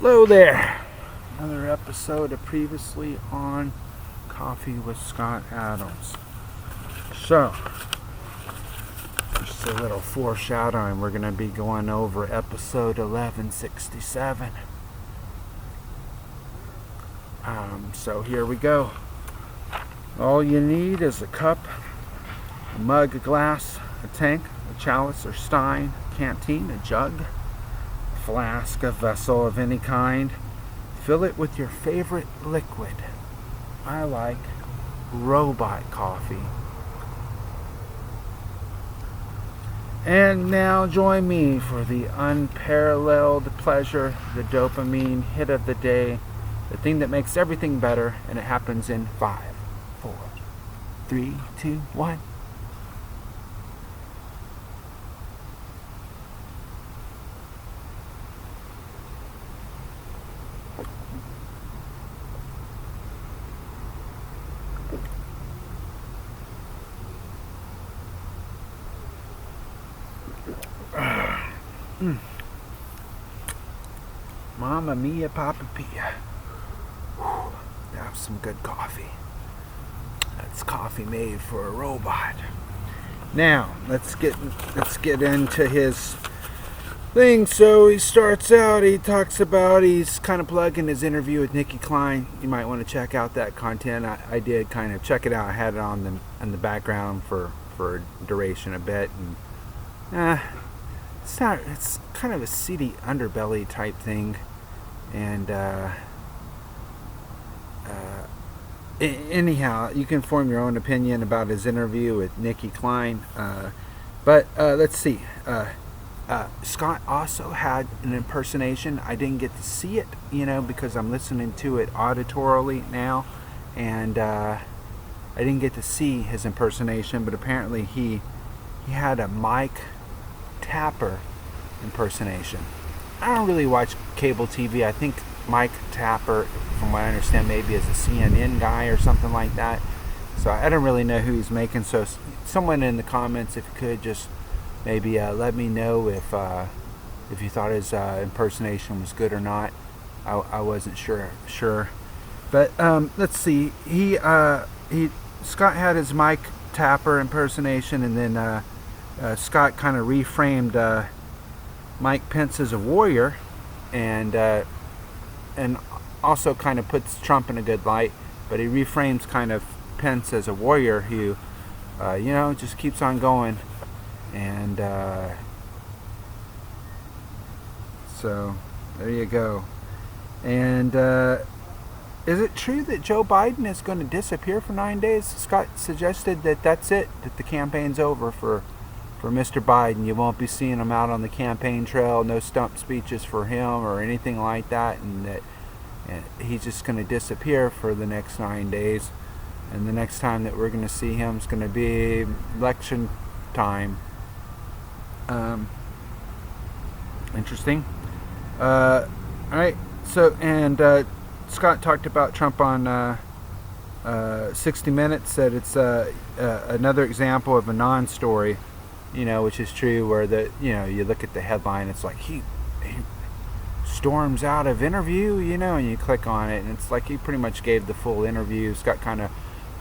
Hello there. Another episode of Previously on Coffee with Scott Adams. So, just a little foreshadowing. We're going to be going over episode 1167. So here we go. All you need is a cup, a mug, a glass, a tank, a chalice or stein, canteen, a jug, flask, a vessel of any kind. Fill it with your favorite liquid. I like robot coffee. And now join me for the unparalleled pleasure, the dopamine hit of the day, the thing that makes everything better, and it happens in 5, 4, 3, 2, 1. Mamma mia, Papa Pia. That's some good coffee. That's coffee made for a robot. Now, let's get into his thing. So he starts out, he talks about, he's kind of plugging his interview with Nikki Klein. You might want to check out that content. I did kind of check it out. I had it on the background for duration a bit, and it's kind of a seedy underbelly type thing, and anyhow, you can form your own opinion about his interview with Nikki Klein, but let's see. Scott also had an impersonation. I didn't get to see it, because I'm listening to it auditorily now, and I didn't get to see his impersonation, but apparently he had a Mike Tapper impersonation. I don't really watch cable TV. I think Mike Tapper, from what I understand, maybe is a CNN guy or something like that. So I don't really know who he's making. So someone in the comments, if you could, just maybe let me know if you thought his impersonation was good or not. I wasn't sure. But let's see. Scott had his Mike Tapper impersonation, and then Scott kind of reframed Mike Pence as a warrior, and also kind of puts Trump in a good light, but he reframes kind of Pence as a warrior who, just keeps on going, and so there you go. And is it true that Joe Biden is going to disappear for 9 days? Scott suggested that that's it, that the campaign's over for Mr. Biden. You won't be seeing him out on the campaign trail, no stump speeches for him or anything like that, and that he's just going to disappear for the next 9 days. And the next time that we're going to see him is going to be election time. Interesting. All right. So, and Scott talked about Trump on 60 Minutes, said it's another example of a non-story, which is true, where you look at the headline, it's like he storms out of interview, and you click on it, and it's like he pretty much gave the full interview. Scott kind of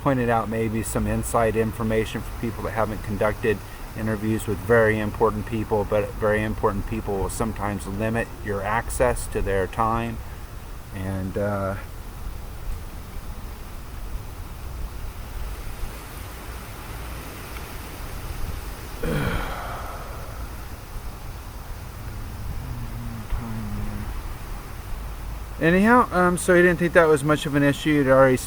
pointed out maybe some inside information for people that haven't conducted interviews with very important people, but very important people will sometimes limit your access to their time, and anyhow, so he didn't think that was much of an issue. He'd already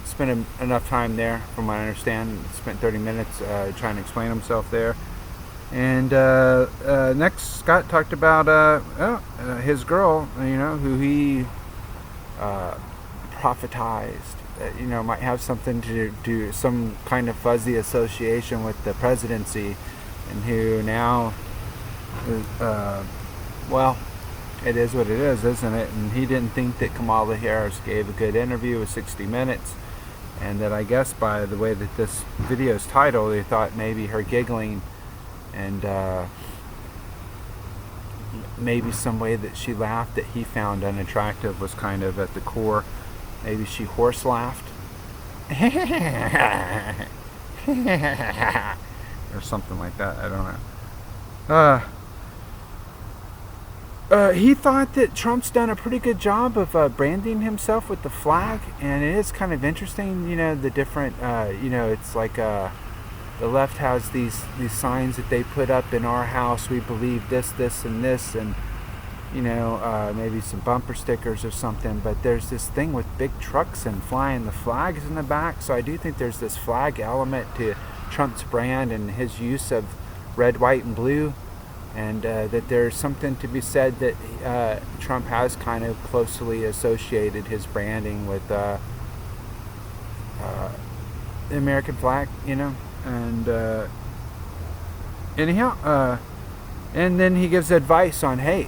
spent enough time there, from what I understand. He spent 30 minutes trying to explain himself there. And next, Scott talked about his girl, who he prophetized that, might have something to do, some kind of fuzzy association with the presidency, and who now, it is what it is, isn't it? And he didn't think that Kamala Harris gave a good interview with 60 Minutes, and that, I guess by the way that this video is titled, they thought maybe her giggling and maybe some way that she laughed that he found unattractive was kind of at the core. Maybe she horse laughed. Or something like that. I don't know. He thought that Trump's done a pretty good job of branding himself with the flag, and it is kind of interesting, the different, it's like the left has these signs that they put up in our house. We believe this, and this, and maybe some bumper stickers or something. But there's this thing with big trucks and flying the flags in the back. So I do think there's this flag element to Trump's brand and his use of red, white, and blue. And that there's something to be said that Trump has kind of closely associated his branding with the American flag, And anyhow, and then he gives advice on, hey,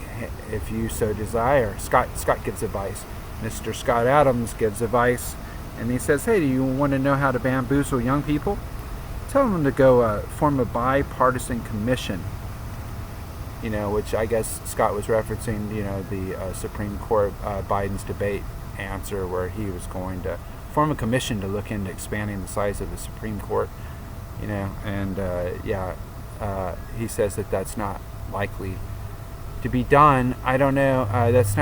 if you so desire. Scott gives advice. Mr. Scott Adams gives advice, and he says, hey, do you want to know how to bamboozle young people? Tell them to go form a bipartisan commission. Which I guess Scott was referencing, the Supreme Court Biden's debate answer where he was going to form a commission to look into expanding the size of the Supreme Court, and he says that that's not likely to be done. I don't know. That's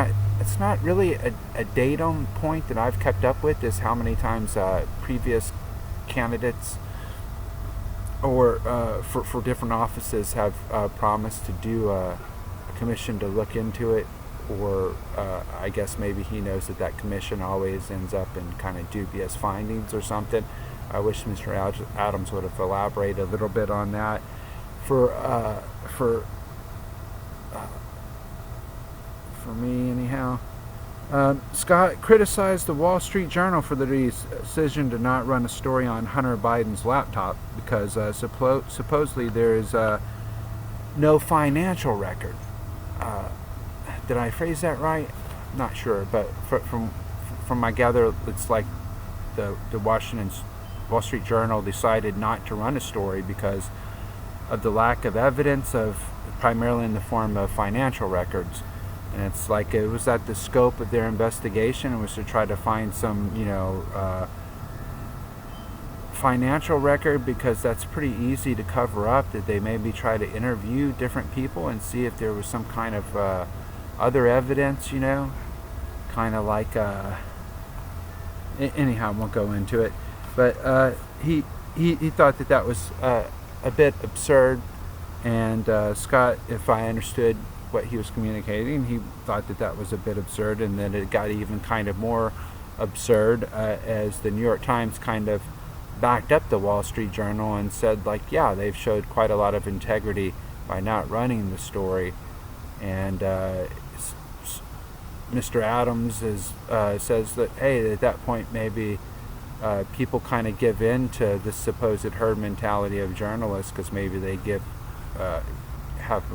not really a datum point that I've kept up with, is how many times previous candidates or for different offices have promised to do a commission to look into it, or I guess maybe he knows that commission always ends up in kind of dubious findings or something. I wish Mr. Adams would have elaborated a little bit on that. For me, anyhow. Scott criticized the Wall Street Journal for the decision to not run a story on Hunter Biden's laptop because supposedly there is no financial record. Did I phrase that right? Not sure, but from my gather, it's like the Wall Street Journal decided not to run a story because of the lack of evidence, primarily in the form of financial records. And it's like it was at the scope of their investigation. It was to try to find some, financial record, because that's pretty easy to cover up. That they maybe try to interview different people and see if there was some kind of other evidence, kind of like. Anyhow, I won't go into it. But he thought that was a bit absurd, and Scott, if I understood what he was communicating, he thought that was a bit absurd, and then it got even kind of more absurd as the New York Times kind of backed up the Wall Street Journal and said, yeah, they've showed quite a lot of integrity by not running the story. And Mr. Adams says that, hey, at that point maybe people kind of give in to this supposed herd mentality of journalists, because maybe they have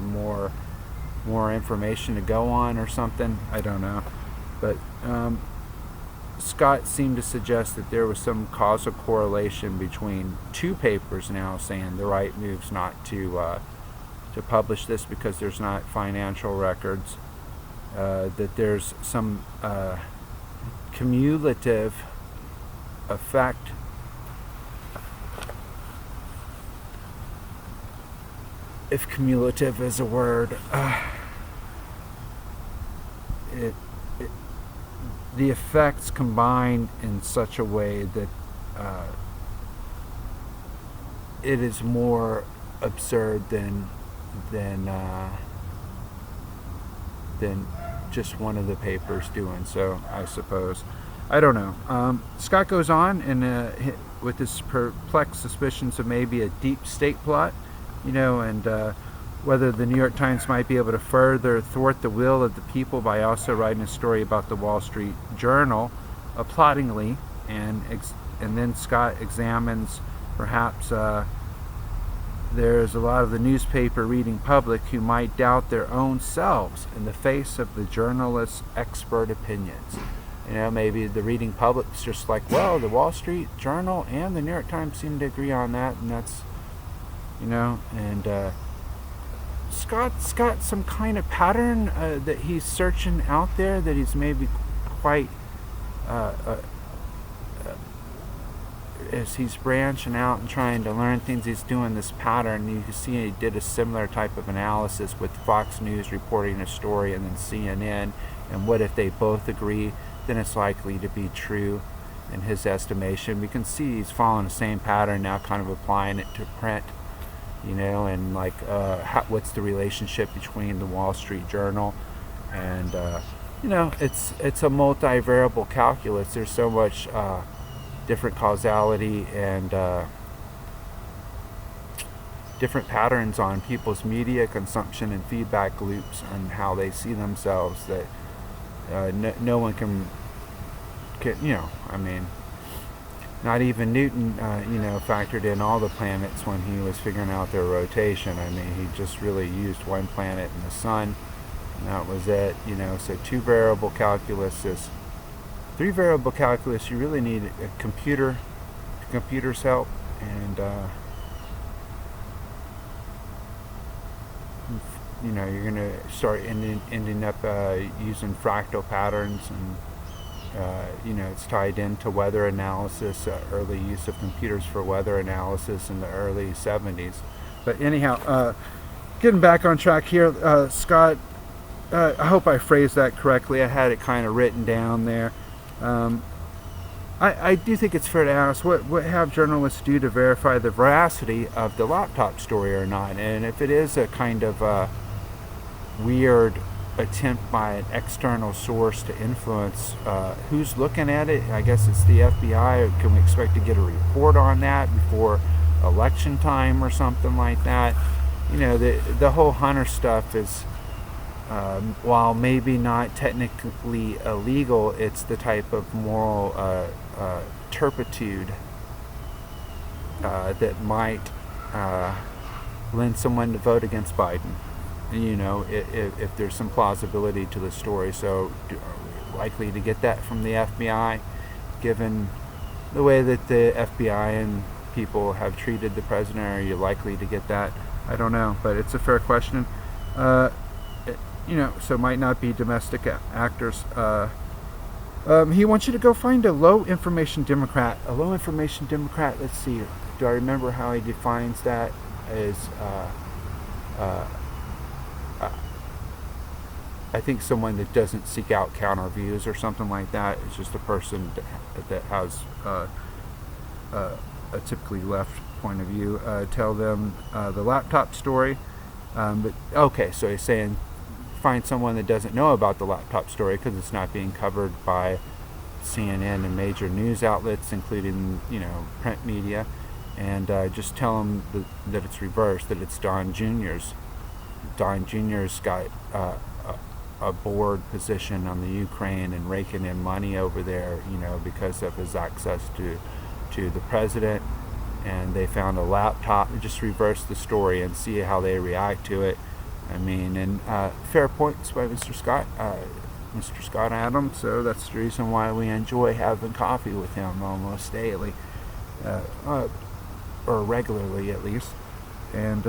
more information to go on or something. I don't know. But Scott seemed to suggest that there was some causal correlation between two papers now saying the right moves not to publish this because there's not financial records, that there's some cumulative effect. If cumulative is a word, the effects combine in such a way that it is more absurd than just one of the papers doing so, I suppose. I don't know. Scott goes on and with his perplexed suspicions of maybe a deep state plot, and whether the New York Times might be able to further thwart the will of the people by also writing a story about the Wall Street Journal, plottingly, and then Scott examines perhaps there's a lot of the newspaper reading public who might doubt their own selves in the face of the journalist's expert opinions. Maybe the reading public's just like, well, the Wall Street Journal and the New York Times seem to agree on that, and that's, and Scott's got some kind of pattern that he's searching out there, that he's maybe quite as he's branching out and trying to learn things, he's doing this pattern. You can see he did a similar type of analysis with Fox News reporting a story and then CNN, and what if they both agree, then it's likely to be true in his estimation. We can see he's following the same pattern now, kind of applying it to print, and like what's the relationship between the Wall Street Journal and it's a multivariable calculus. There's so much different causality and different patterns on people's media consumption and feedback loops and how they see themselves that no one can not even Newton factored in all the planets when he was figuring out their rotation. He just really used one planet in the sun, and that was it. So 2-variable calculus is 3-variable calculus. You really need a computer's help, and you're going to start ending up using fractal patterns, and it's tied into weather analysis, early use of computers for weather analysis in the early 70s. But anyhow, getting back on track here, Scott, I hope I phrased that correctly. I had it kind of written down there. I do think it's fair to ask, what have journalists do to verify the veracity of the laptop story or not? And if it is a kind of weird attempt by an external source to influence who's looking at it, I guess it's the FBI. Or can we expect to get a report on that before election time or something like that? The whole Hunter stuff is, while maybe not technically illegal, it's the type of moral turpitude that might lend someone to vote against Biden. If there's some plausibility to the story. So are we likely to get that from the FBI, given the way that the FBI and people have treated the president? Are you likely to get that? I don't know, but it's a fair question. So it might not be domestic actors. He wants you to go find a low information Democrat. A low information Democrat, let's see, do I remember how he defines that? As I think someone that doesn't seek out counter views or something like that. It's just a person that has a typically left point of view. Tell them the laptop story. But okay, so he's saying find someone that doesn't know about the laptop story because it's not being covered by CNN and major news outlets, including print media, and just tell them that it's reversed, that it's Don Jr.'s. Don Jr.'s got a board position on the Ukraine and raking in money over there, because of his access to the president. And they found a laptop. Just reverse the story and see how they react to it. Fair points by Mr. Scott Adams. So that's the reason why we enjoy having coffee with him almost daily, or regularly at least. And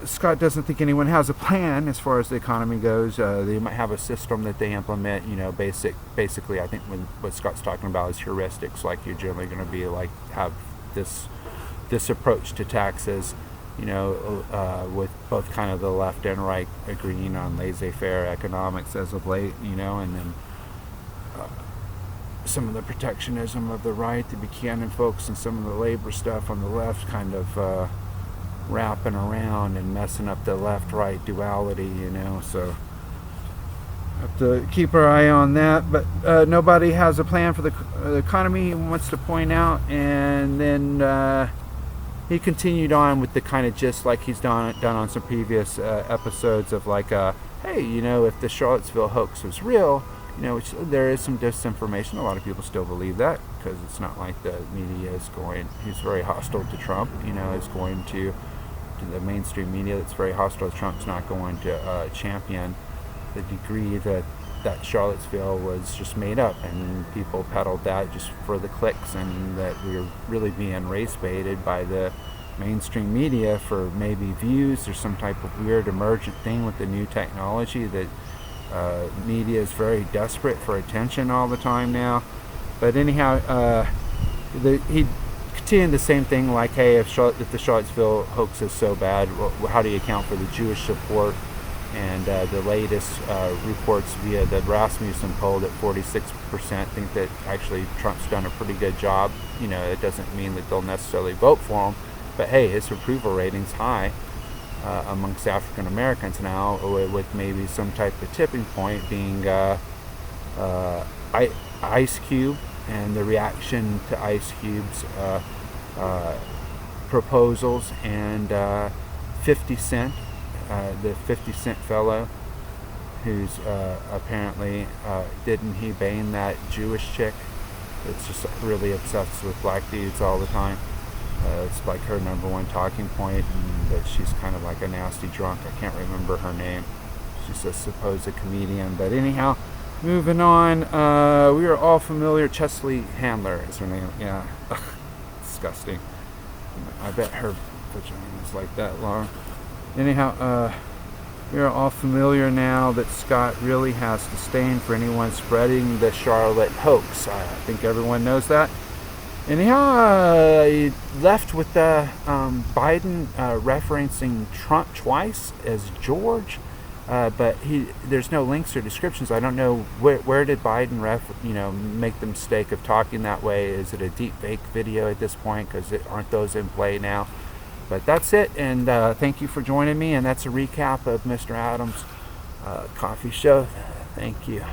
Scott doesn't think anyone has a plan as far as the economy goes. They might have a system that they implement. Basically, I think what Scott's talking about is heuristics. Like you're generally going to be have this approach to taxes. With both kind of the left and right agreeing on laissez-faire economics as of late. And then some of the protectionism of the right, the Buchanan folks, and some of the labor stuff on the left, kind of wrapping around and messing up the left-right duality, so have to keep our eye on that. But nobody has a plan for the economy, he wants to point out. And then he continued on with the kind of gist like he's done on some previous episodes of hey, if the Charlottesville hoax was real, which there is some disinformation. A lot of people still believe that because it's not like the media is he's very hostile to Trump, is going to the mainstream media that's very hostile to Trump's not going to champion the degree that Charlottesville was just made up, and people peddled that just for the clicks, and that we were really being race baited by the mainstream media for maybe views. There's some type of weird emergent thing with the new technology that media is very desperate for attention all the time now. But anyhow, he continued the same thing, like, hey, if the Charlottesville hoax is so bad, how do you account for the Jewish support? And the latest reports via the Rasmussen poll that 46% think that actually Trump's done a pretty good job. You know, it doesn't mean that they'll necessarily vote for him, but hey, his approval rating's high amongst African Americans now, with maybe some type of tipping point being Ice Cube and the reaction to Ice Cube's proposals, and 50 Cent. The 50 Cent fellow who's apparently didn't he bang that Jewish chick that's just really obsessed with black dudes all the time. It's like her number one talking point, and that she's kind of like a nasty drunk. I can't remember her name. She's a supposed comedian. But anyhow, moving on, we are all familiar. Chesley Handler is her name. Yeah, disgusting. I bet her vagina is like that long. Anyhow, we are all familiar now that Scott really has disdain for anyone spreading the Charlotte hoax. I think everyone knows that. Anyhow, he left with Biden referencing Trump twice as George, but there's no links or descriptions. I don't know where did Biden make the mistake of talking that way. Is it a deep fake video at this point? Because aren't those in play now? But that's it, and thank you for joining me, and that's a recap of Mr. Adams' coffee show. Thank you.